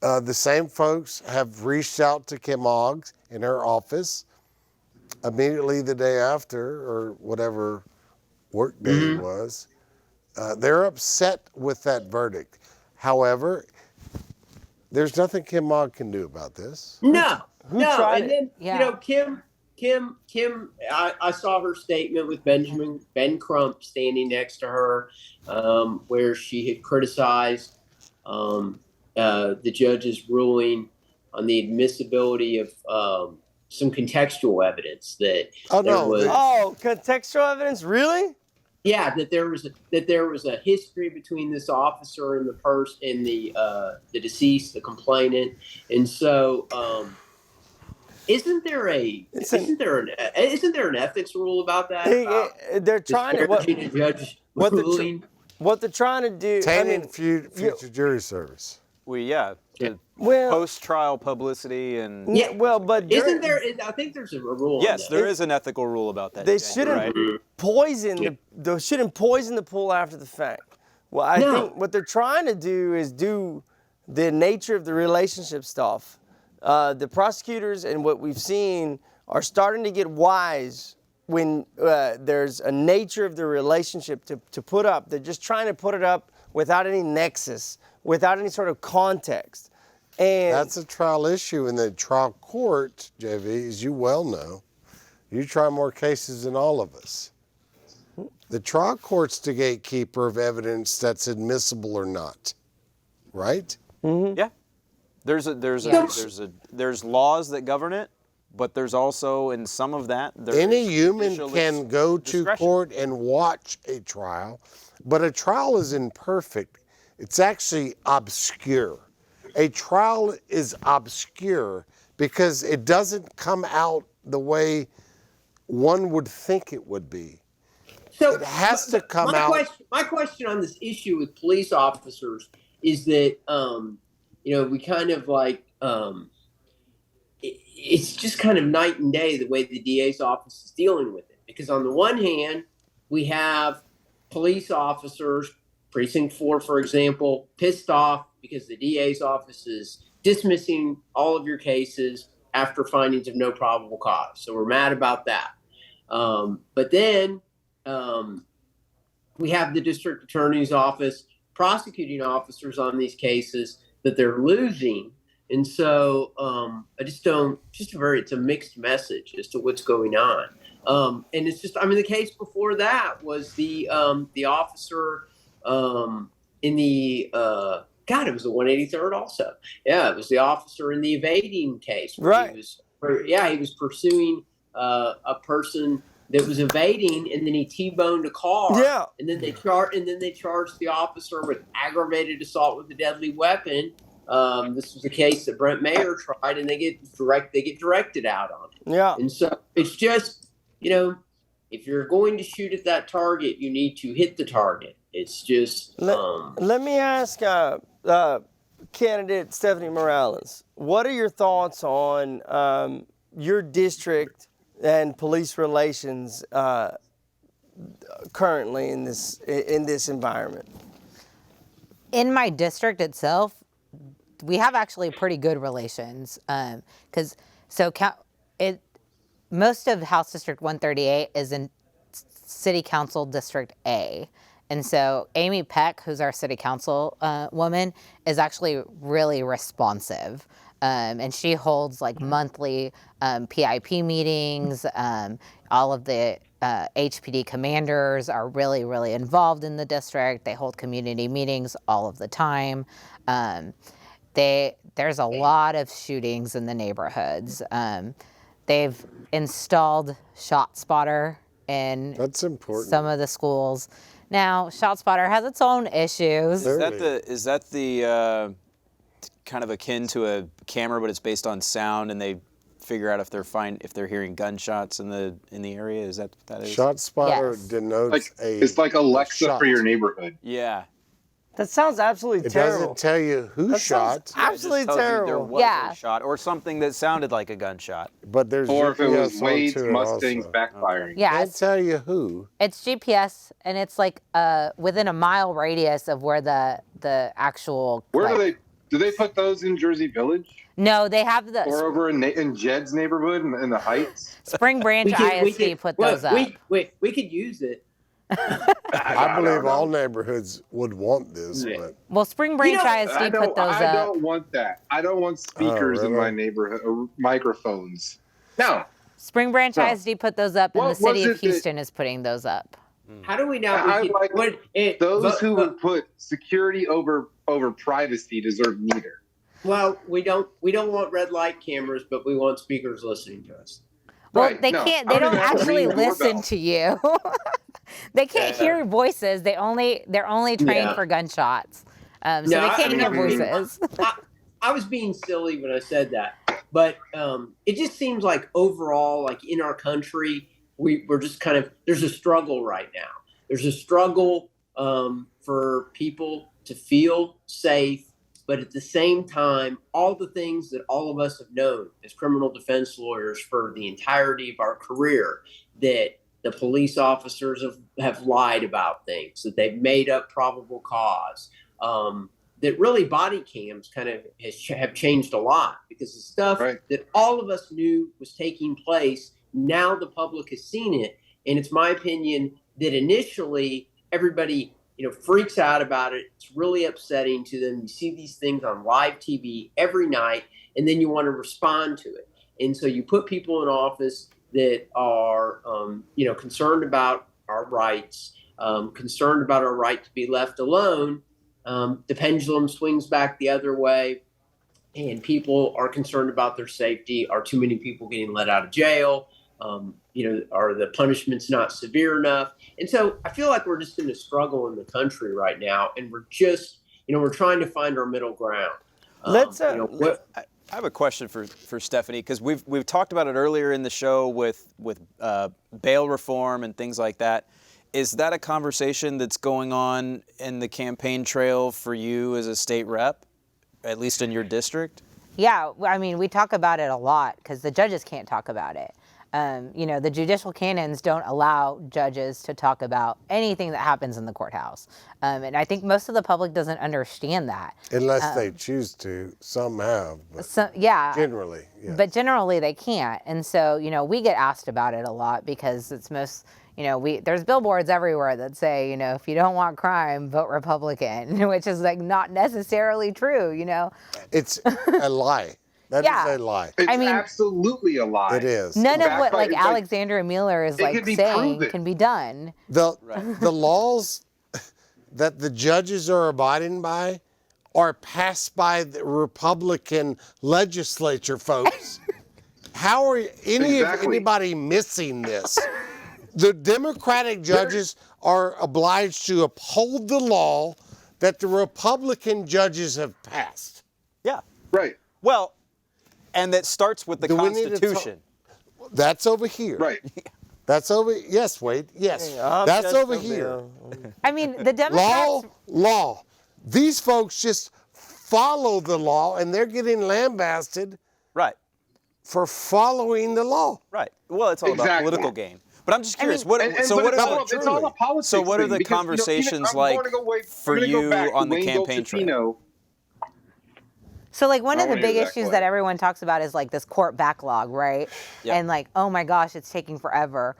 The same folks have reached out to Kim Oggs in her office immediately the day after, or whatever work day it was. They're upset with that verdict. However, there's nothing Kim Ogg can do about this. No. tried And then, Kim, I saw her statement with Ben Crump standing next to her, where she had criticized the judge's ruling on the admissibility of some contextual evidence that contextual evidence, really? Yeah, that there was a history between this officer and the deceased, the complainant, and so isn't there an ethics rule about that? They're trying to what they're trying to do. Tainting future jury service. Post-trial publicity and but isn't there? I think there's a rule. Yes, there is an ethical rule about that. They shouldn't poison they shouldn't poison the pool after the fact. Well, I think what they're trying to do is do the nature of the relationship stuff. The prosecutors and what we've seen are starting to get wise when there's a nature of the relationship to put up. They're just trying to put it up without any nexus, without any sort of context. And that's a trial issue in the trial court, JV, as you well know. You try more cases than all of us. The trial court's the gatekeeper of evidence that's admissible or not, right? Mm-hmm. Yeah. There's laws that govern it, but there's also in some of that. Any human can go to court and watch a trial, but a trial is imperfect. It's actually obscure. A trial is obscure because it doesn't come out the way one would think it would be. So it has to come out. My question on this issue with police officers is that, we kind of like, it's just kind of night and day the way the DA's office is dealing with it. Because on the one hand, we have police officers, Precinct 4, for example, pissed off because the DA's office is dismissing all of your cases after findings of no probable cause. So we're mad about that. But then we have the district attorney's office prosecuting officers on these cases that they're losing. And so it's a mixed message as to what's going on. And it's just, the case before that was the officer in the, it was the 183rd also. Yeah, it was the officer in the evading case. Right. He was pursuing a person that was evading, and then he T-boned a car. Yeah. And then they charged the officer with aggravated assault with a deadly weapon. This was a case that Brent Mayer tried, and they get directed out on it. Yeah. And so it's just, if you're going to shoot at that target, you need to hit the target. It's just. Let me ask candidate Stephanie Morales, what are your thoughts on your district and police relations currently in this environment? In my district itself, we have actually pretty good relations, because most of House District 138 is in City Council District A. And so Amy Peck, who's our city council woman, is actually really responsive. And she holds monthly PIP meetings. All of the HPD commanders are really, really involved in the district. They hold community meetings all of the time. There's a lot of shootings in the neighborhoods. They've installed ShotSpotter in That's important. some of the schools. Now, ShotSpotter has its own issues. Is that the kind of akin to a camera, but it's based on sound, and they figure out if they're hearing gunshots in the area? Is that what that is? ShotSpotter Yes. denotes It's like Alexa shot. for your neighborhood. Yeah. That sounds absolutely It terrible. doesn't tell you who That sounds shot, absolutely It just tells you terrible. there was Yeah. a shot or something that sounded like a gunshot. but there's Or if it was GPS Wade's onto it Mustangs also. backfiring. Yeah, Can't tell you who. it's GPS, and it's like within a mile radius of where the actual. Where like- do they put those in Jersey Village? No, they have the Or over in Jed's neighborhood in the Heights? Spring Branch ISD put those up. We could use it. I believe all neighborhoods would want this, Yeah. but Well, Spring Branch ISD I put those I up. don't want that. I don't want speakers in my really? neighborhood or microphones. No. Spring Branch No. ISD put those up, and What the city was of it that- Houston is putting those up. How do we know? I We could, like what, it, Those but- who but- would put security over privacy deserve neither. Well, we don't want red light cameras, but we want speakers listening to us. Well, Right, they no, can't. I They don't don't even have to actually ring the listen doorbell. to you. They can't Yeah. hear voices. They're only trained Yeah. for gunshots, so No, they I can't hear mean- voices. I was being silly when I said that, but it just seems like overall, like in our country, we're just kind of, there's a struggle right now. There's a struggle for people to feel safe, but at the same time, all the things that all of us have known as criminal defense lawyers for the entirety of our career, that the police officers have lied about things, that they've made up probable cause, that really body cams kind of have changed a lot, because the stuff Right. that all of us knew was taking place, now the public has seen it. And it's my opinion that initially everybody, freaks out about it. It's really upsetting to them. You see these things on live TV every night, and then you want to respond to it. And so you put people in office that are, concerned about our rights, concerned about our right to be left alone. The pendulum swings back the other way, and people are concerned about their safety. Are too many people getting let out of jail? Are the punishments not severe enough? And so I feel like we're just in a struggle in the country right now, and we're just, we're trying to find our middle ground. Let's, I have a question for Stephanie, because we've talked about it earlier in the show with bail reform and things like that. Is that a conversation that's going on in the campaign trail for you as a state rep, at least in your district? Yeah, I mean, we talk about it a lot because the judges can't talk about it. The judicial canons don't allow judges to talk about anything that happens in the courthouse. And I think most of the public doesn't understand that. unless they choose to, some have, but So, yeah. generally, yeah. But generally they can't. And so, we get asked about it a lot because it's most, there's billboards everywhere that say, if you don't want crime, vote Republican, which is like not necessarily true, It's a lie. That is Yeah. a lie. It's I mean- absolutely a lie. It is. None of Backfire- what like it's like- Alexandra Mueller is it like can be saying proven. can be done. The Right. the laws that the judges are abiding by are passed by the Republican legislature, folks. How are Exactly. anybody missing this? The Democratic judges are obliged to uphold the law that the Republican judges have passed. Yeah. Right. Well, and that starts with the Do we need to Constitution. That's over here. Right. That's over. Yes, Wade. Yes. I'm That's just over over here. I mean, the Democrats. Law. These folks just follow the law, and they're getting lambasted Right. for following the law. Right. Well, it's all about Exactly. political gain. But I'm just curious. mean- what? And, So but what it's, are all, the? it's all a politics So what are thing, the because, conversations I'm like going to go way- for I'm gonna go you back to on the Wayne campaign trail? Dolcetino. So like one I of the wanna hear big that issues clip. that everyone talks about is like this court backlog, right? Yeah. And like, oh my gosh, it's taking forever.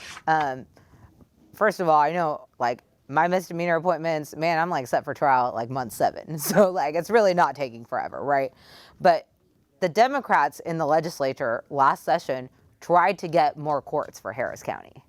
First of all, I know like my misdemeanor appointments, man, I'm like set for trial at like month 7. So like it's really not taking forever, right? But the Democrats in the legislature last session tried to get more courts for Harris County.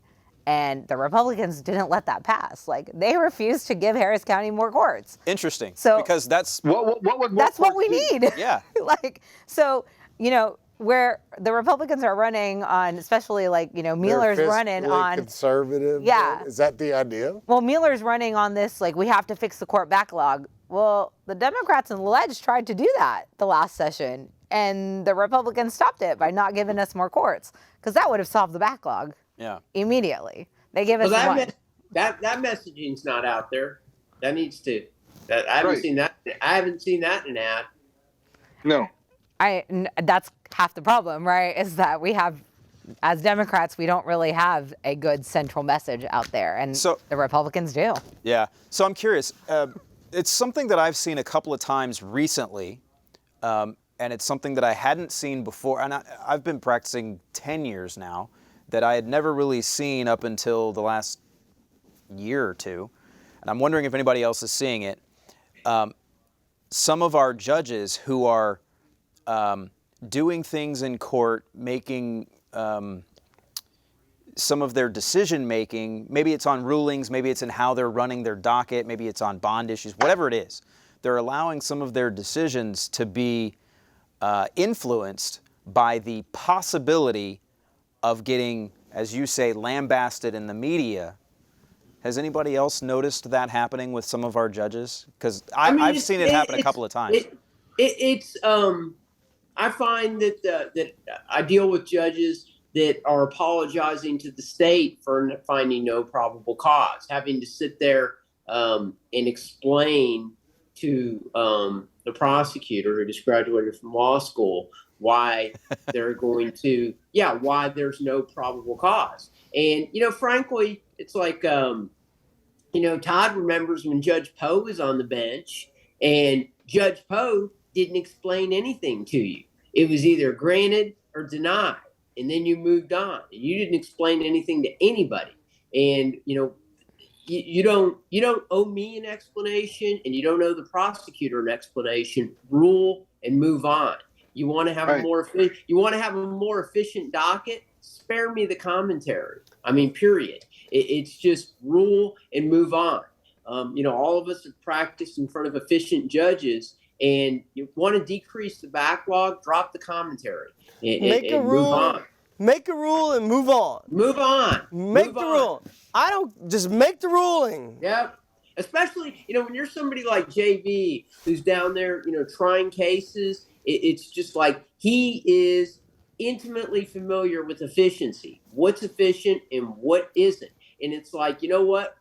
And the Republicans didn't let that pass. Like, they refused to give Harris County more courts. Interesting. So because that's What would that's what we courts do? need. Yeah. Like, so, you know, where the Republicans are running on, especially like, you know, Mueller's They're running fiscally on. conservative. Yeah. then? Is that the idea? Well, Mueller's running on this, like, we have to fix the court backlog. Well, the Democrats and the Ledge tried to do that the last session, and the Republicans stopped it by not giving us more courts, because that would have solved the backlog immediately. They give us one. That messaging's not out there. That needs to. I haven't seen that. I haven't seen that in an ad. No. That's half the problem, right? Is that we have, as Democrats, we don't really have a good central message out there, and So- the Republicans do. Yeah. So I'm curious. It's something that I've seen a couple of times recently, and it's something that I hadn't seen before. And I've been practicing 10 years now, that I had never really seen up until the last year or two. And I'm wondering if anybody else is seeing it. Some of our judges who are doing things in court, making some of their decision making, maybe it's on rulings, maybe it's in how they're running their docket, maybe it's on bond issues, whatever it is, they're allowing some of their decisions to be influenced by the possibility of getting, as you say, lambasted in the media. Has anybody else noticed that happening with some of our judges? Because I've seen it happen a couple of times. I find that I deal with judges that are apologizing to the state for finding no probable cause, having to sit there and explain to the prosecutor who just graduated from law school why they're going to, why there's no probable cause. And, you know, frankly, it's like, you know, Todd remembers when Judge Poe was on the bench and Judge Poe didn't explain anything to you. It was either granted or denied. And then you moved on and you didn't explain anything to anybody. And, you know, you don't owe me an explanation and you don't owe the prosecutor an explanation. Rule and move on. You want to have a more efficient docket? Spare me the commentary. I mean, period. It's just rule and move on. You know, all of us have practiced in front of efficient judges, and you want to decrease the backlog, drop the commentary and move on. Make a rule and move on. Move on. Make the rule. I don't just make the ruling. Yep. Especially, you know, when you're somebody like JV who's down there, you know, trying cases, it's just like he is intimately familiar with efficiency. What's efficient and what isn't. And it's like, you know what?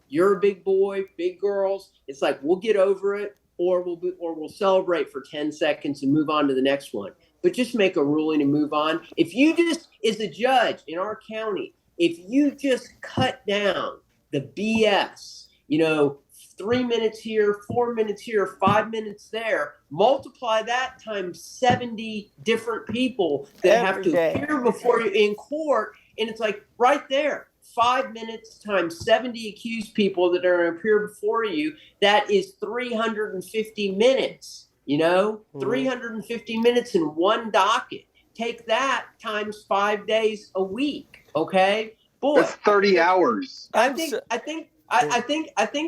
You're a big boy, big girls. It's like we'll get over it, or we'll celebrate for 10 seconds and move on to the next one. But just make a ruling and move on. If you just, as a judge in our county, if you just cut down the BS, you know, 3 minutes here, 4 minutes here, 5 minutes there, multiply that times 70 different people that have to appear before you in court. And it's like right there, 5 minutes times 70 accused people that are going to appear before you. That is 350 minutes, you know, 350 minutes in one docket. Take that times 5 days a week. Okay. Boy, that's 30 hours. I think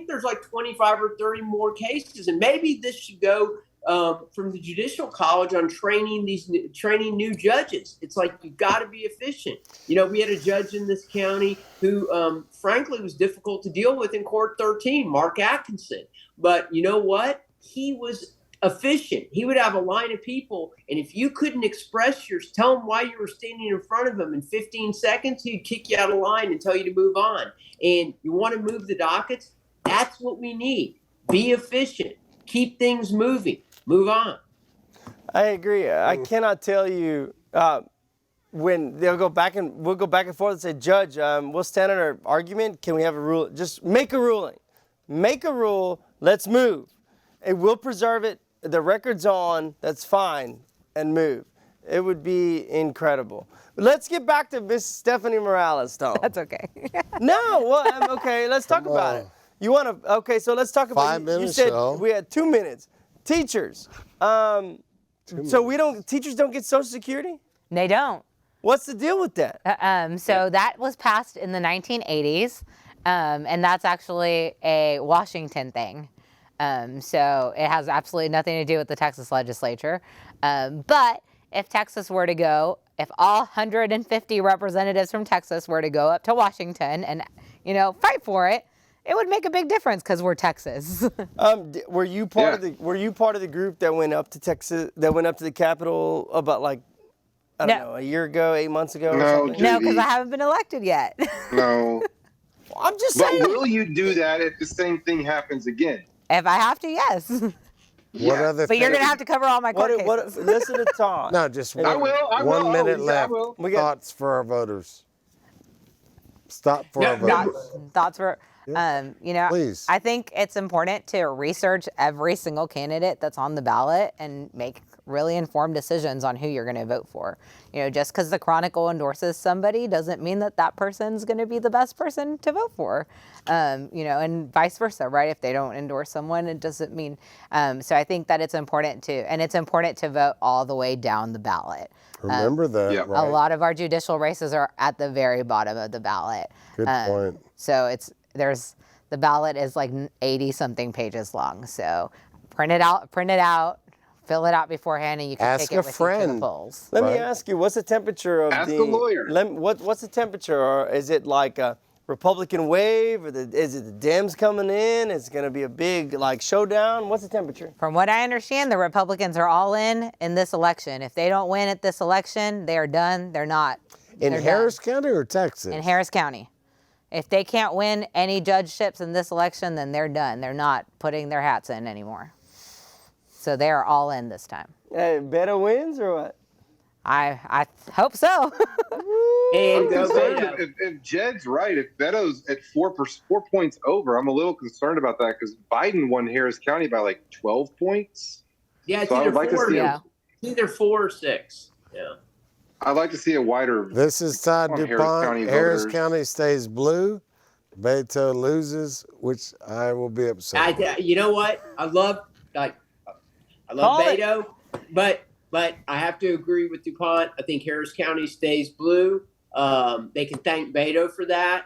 there's like 25 or 30 more cases, and maybe this should go from the Judicial College on training new judges. It's like you've got to be efficient. You know, we had a judge in this county who, frankly, was difficult to deal with in Court 13, Mark Atkinson. But you know what? He was efficient. He would have a line of people, and if you couldn't tell him why you were standing in front of him in 15 seconds, he'd kick you out of line and tell you to move on. And you want to move the dockets? That's what we need. Be efficient. Keep things moving. Move on. I agree. I cannot tell you when we'll go back and forth and say, Judge, we'll stand on our argument. Can we have a rule? Just make a ruling. Make a rule. Let's move. It will preserve it. The record's on. That's fine. And move. It would be incredible. But let's get back to Miss Stephanie Morales, Tom. That's okay. No, well, okay. Let's talk about it. You want to? Okay, so let's talk about. 5 minutes. You said so. we had 2 minutes. Teachers. So teachers don't get Social Security? They don't. What's the deal with that? So that was passed in the 1980s, and that's actually a Washington thing. So it has absolutely nothing to do with the Texas legislature. But if Texas were to go, if all 150 representatives from Texas were to go up to Washington and, fight for it, it would make a big difference because we're Texas. Were you part of the group that went up to Texas, that went up to the Capitol about like, I don't know, a year ago, 8 months ago or No, something? No, because I haven't been elected yet. No. I'm just But saying. will you do that if the same thing happens again? If I have to, yes. What other But you're thing- going to have to cover all my court cases. Listen to Todd. No, just I will. 1 minute Yeah, I left. will. We got- Thoughts for our voters. Stop for our Yeah, voters. Thoughts were, Please. I think it's important to research every single candidate that's on the ballot and make really informed decisions on who you're going to vote for. Just because the Chronicle endorses somebody doesn't mean that that person's going to be the best person to vote for. And vice versa, right? If they don't endorse someone, it doesn't mean. So I think that it's important to vote all the way down the ballot. Remember that, Yeah. right? A lot of our judicial races are at the very bottom of the ballot. Good point. So the ballot is like 80 something pages long. So print it out, fill it out beforehand, and you can Ask take it a with you to friend. the polls. Let me Right. ask you, what's the temperature of Ask the a lawyer. What's the temperature? Or is it like a Republican wave, or is it the Dems coming in? It's going to be a big showdown. What's the temperature? From what I understand, the Republicans are all in this election. If they don't win at this election, they are done. They're not. In They're Harris done. County or Texas? In Harris County. If they can't win any judgeships in this election, then they're done. They're not putting their hats in anymore. So they are all in this time. Hey, Beto wins or what? I hope so. And I'm go concerned Beto. if Jed's right, if Beto's at 4 points over, I'm a little concerned about that because Biden won Harris County by like 12 points. Yeah, it's So I either would like to 4 see Yeah. it's either 4 or 6. Yeah. I'd like to see a wider. This is Todd on Harris DuPont. County Harris voters. County stays blue. Beto loses, which I will be upset. You know what? I love Call it. Beto, but I have to agree with DuPont. I think Harris County stays blue. They can thank Beto for that.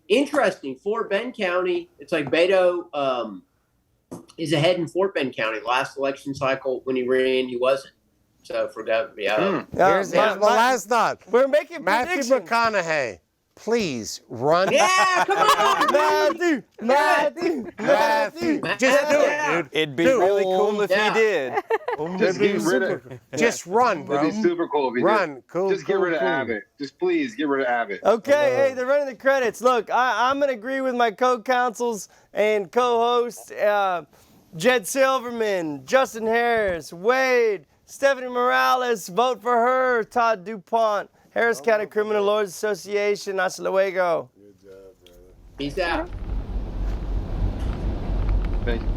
Interesting. Fort Bend County, it's like Beto is ahead in Fort Bend County. Last election cycle when he ran, he wasn't. So for governor, yeah. Here's the last thought. We're making Matthew predictions. McConaughey, please run. Yeah, come on. Matthew. Just do Yeah. it, dude. It'd be Dude. really cool if Yeah. he did. Just get rid of. Just run, It'd bro. be super cool if he Run. did. Cool, Just get cool, rid of cool. Abbott. Just please get rid of Abbott. Okay, hey, they're running the credits. Look, I'm going to agree with my co-counsels and co-hosts, Jed Silverman, Justin Harris, Wade, Stephanie Morales. Vote for her. Todd DuPont, Harris County Criminal Lawyers Association. Hasta luego. Peace out. Thank you.